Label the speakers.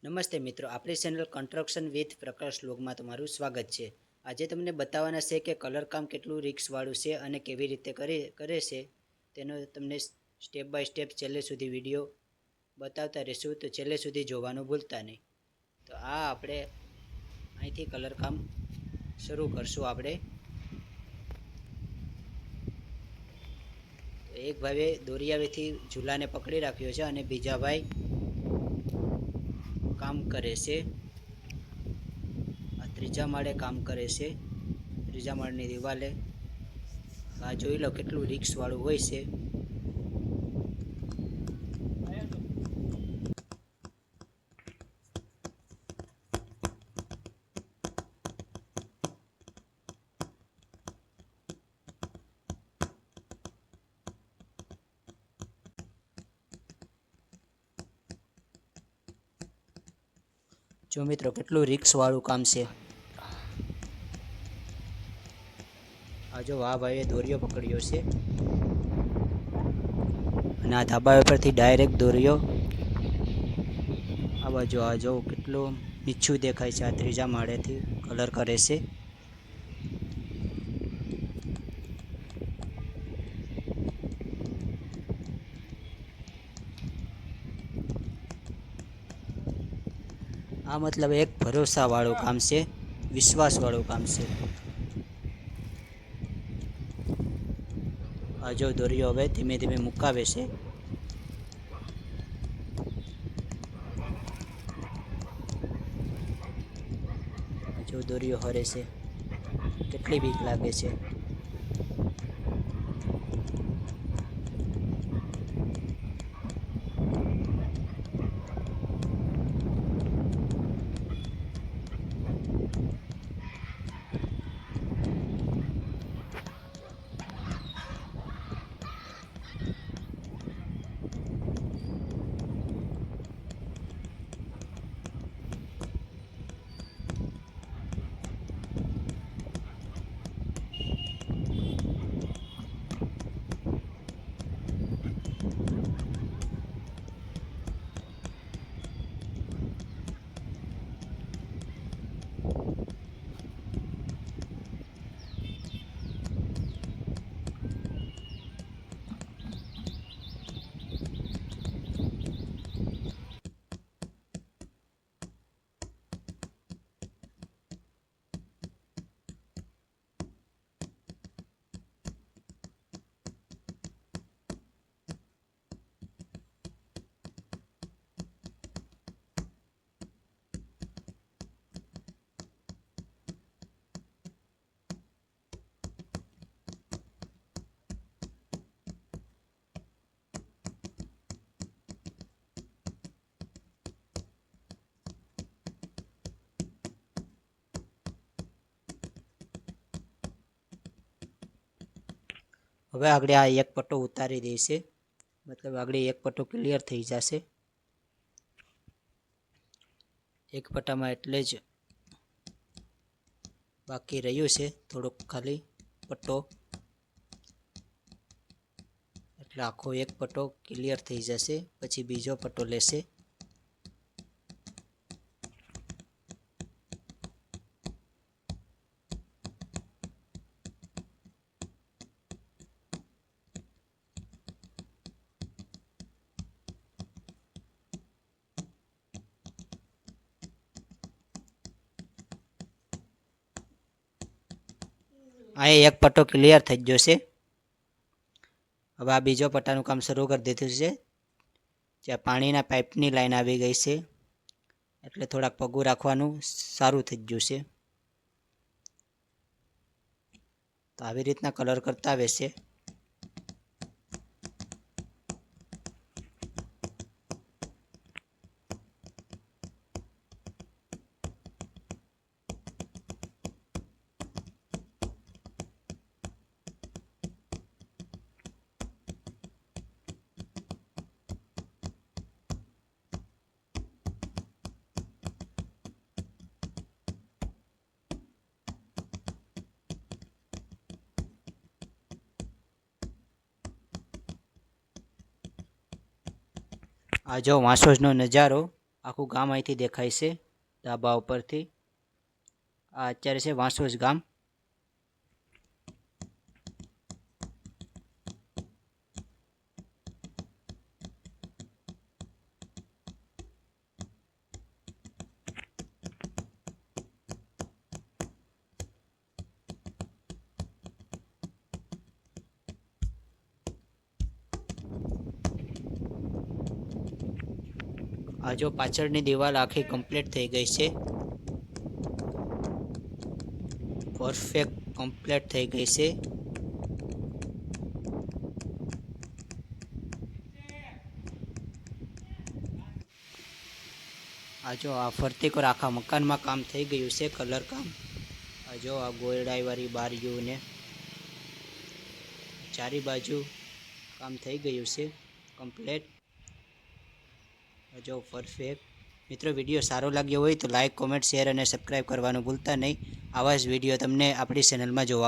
Speaker 1: નમસ્તે મિત્રો, આપણી ચેનલ કન્સ્ટ્રક્શન વિથ પ્રકાશ વ્લોગમાં તમારું સ્વાગત છે। આજે તમને બતાવવાના છે કે કલર કામ કેટલું રિસ્કવાળું છે અને કેવી રીતે કરે છે તેનો તમને સ્ટેપ બાય સ્ટેપ છેલ્લે સુધી વિડીયો બતાવતા રહીશું, તો છેલ્લે સુધી જોવાનું ભૂલતા નહીં। તો આ આપણે અહીંથી કલર કામ શરૂ કરશું। આપણે એક ભાઈએ દોરિયાવેથી ઝૂલાને પકડી રાખ્યો છે અને બીજા ભાઈ કામ કરે છે। આ ત્રીજા માળે કામ કરે છે, ત્રીજા માળની દિવાલે। આ જોઈ લો કેટલું રિસ્કવાળું હોય છે। જો મિત્રો કેટલું રિસ્કવાળું કામ છે। આ જો આ ભાઈએ દોરિયો પકડ્યો છે અને આ ધાબા ઉપરથી ડાયરેક્ટ દોરિયો આ બાજુ આ જો કેટલું નીચું દેખાય છે। આ ત્રીજા માળેથી કલર કરે છે। આ મતલબ એક ભરોસાવાળું કામ છે, વિશ્વાસવાળું કામ છે। આ જો દોરિયો હવે ધીમે ધીમે મુકાવે છે। આ જો દોરિયો હરે છે, કેટલી બીક લાગે છે। હવે આગળ આ એક પટ્ટો ઉતારી દેશે, મતલબ આગળ એક પટ્ટો ક્લિયર થઈ જશે। એક પટ્ટામાં એટલે જ બાકી રહ્યું છે થોડોક ખાલી પટ્ટો, એટલે આખો એક પટ્ટો ક્લિયર થઈ જશે। પછી બીજો પટ્ટો લેશે। અહીં એક પટ્ટો ક્લિયર થઈ ગયો છે। હવે આ બીજો પટ્ટાનું કામ શરૂ કરી દીધું છે। જ્યાં પાણીના પાઇપની લાઈન આવી ગઈ છે, એટલે થોડાક પગું રાખવાનું સારું થઈ ગયું છે। તો આવી રીતના કલર કરતા આવે છે। આ જો વાંસોનો નજારો આખું ગામ અહીંથી દેખાય છે ધાબા ઉપરથી. આ અત્યારે છે વાંસોજ ગામ. આ જો પાછળની દિવાલ આખી કમ્પ્લીટ થઈ ગઈ છે. પરફેક્ટ કમ્પ્લીટ થઈ ગઈ છે. આ જો આ ફરતી કોર આખા મકાનમાં કામ થઈ ગયું છે, કલર કામ. આ જો આ ગોળાઈવાળી બારીઓ ને ચારે બાજુ કામ થઈ ગયું છે કમ્પ્લીટ. જો પરફેક્ટ. મિત્રો વિડીયો સારો લાગ્યો હોય તો લાઈક, કોમેન્ટ, શેર અને સબસ્ક્રાઈબ કરવાનું ભૂલતા નહીં. આવા જ વિડીયો તમને આપણી ચેનલમાં જોવા